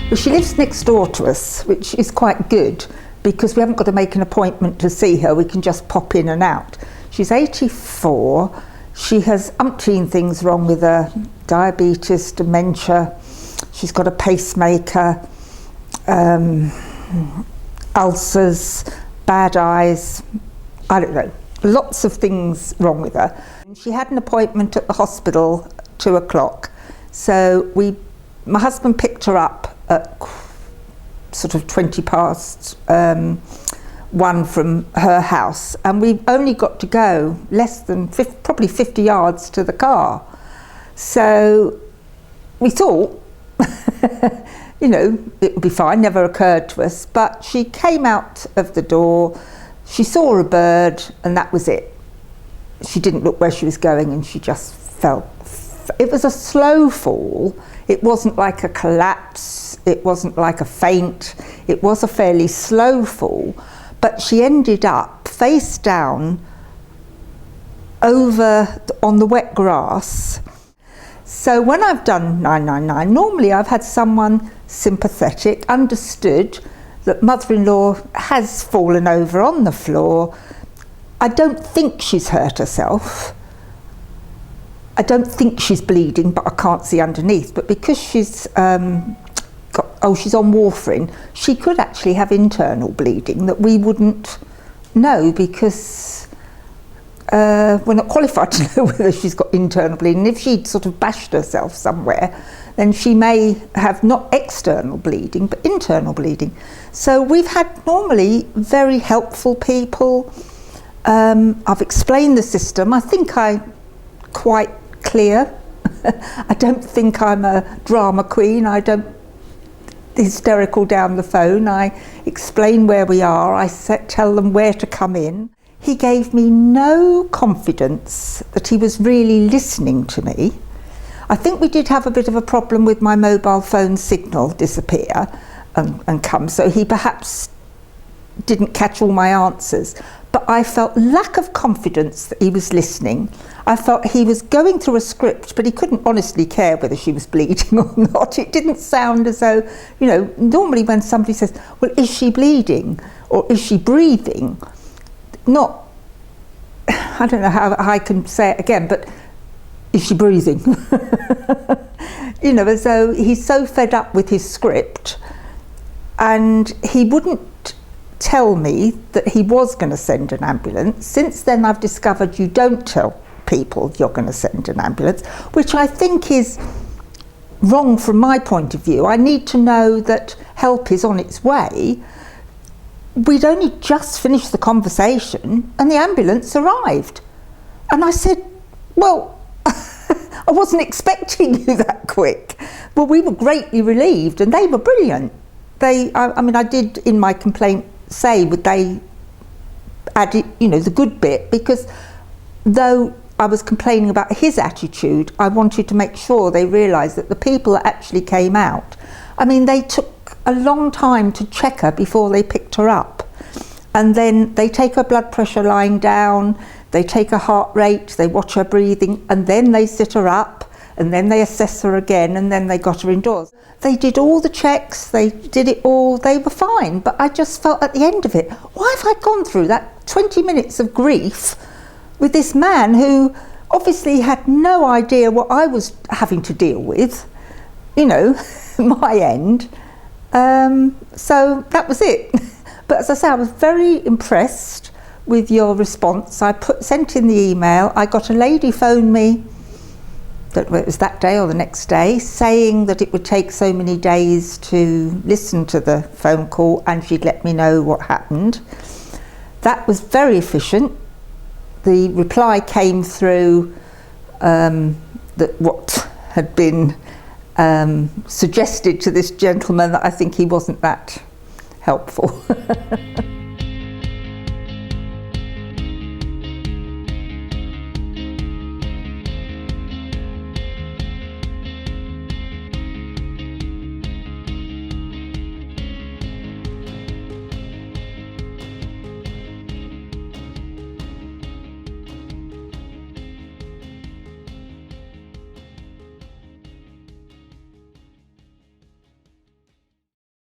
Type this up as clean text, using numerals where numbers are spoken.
Well, she lives next door to us, which is quite good because we haven't got to make an appointment to see her. We can just pop in and out. She's 84. She has umpteen things wrong with her: diabetes, dementia. She's got a pacemaker, ulcers, bad eyes. I don't know. Lots of things wrong with her. She had an appointment at the hospital at 2 o'clock. So my husband picked her up at sort of 20 past 1 from her house, and we've only got to go less than probably 50 yards to the car. So we thought, you know, it would be fine, never occurred to us, but she came out of the door, she saw a bird, and that was it. She didn't look where she was going, and she just fell. It was a slow fall. It wasn't like a collapse, it wasn't like a faint, it was a fairly slow fall, but she ended up face down over on the wet grass. So when I've done 999, normally I've had someone sympathetic, understood that mother-in-law has fallen over on the floor. I don't think she's hurt herself. I don't think she's bleeding, but I can't see underneath. But because she's she's on warfarin, she could actually have internal bleeding that we wouldn't know because we're not qualified to know whether she's got internal bleeding. If she'd sort of bashed herself somewhere, then she may have not external bleeding, but internal bleeding. So we've had normally very helpful people. I've explained the system. I think I'm quite clear. I don't think I'm a drama queen. I don't hysterical down the phone. I explain where we are. I tell them where to come in. He gave me no confidence that he was really listening to me. I think we did have a bit of a problem with my mobile phone signal disappear and come, so he perhaps didn't catch all my answers. But I felt lack of confidence that he was listening. I felt he was going through a script, but he couldn't honestly care whether she was bleeding or not. It didn't sound as though, you know, normally when somebody says, well, is she bleeding or is she breathing? Not, I don't know how I can say it again, but is she breathing? You know, as though he's so fed up with his script, and he wouldn't tell me that he was going to send an ambulance. Since then I've discovered you don't tell people you're going to send an ambulance, which I think is wrong from my point of view. I need to know that help is on its way. We'd only just finished the conversation and the ambulance arrived. And I said, well, I wasn't expecting you that quick. Well, we were greatly relieved and they were brilliant. I mean, I did in my complaint say, would they add it, you know, the good bit, because though I was complaining about his attitude, I wanted to make sure they realised that the people that actually came out, I mean, they took a long time to check her before they picked her up. And then they take her blood pressure lying down, they take her heart rate, they watch her breathing, and then they sit her up, and then they assess her again, and then they got her indoors. They did all the checks, they did it all, they were fine, but I just felt at the end of it, why have I gone through that 20 minutes of grief with this man who obviously had no idea what I was having to deal with, you know, my end. So that was it. But as I say, I was very impressed with your response. I sent in the email, I got a lady phone me, that it was that day or the next day, saying that it would take so many days to listen to the phone call and she'd let me know what happened. That was very efficient. The reply came through that what had been suggested to this gentleman, that I think he wasn't that helpful.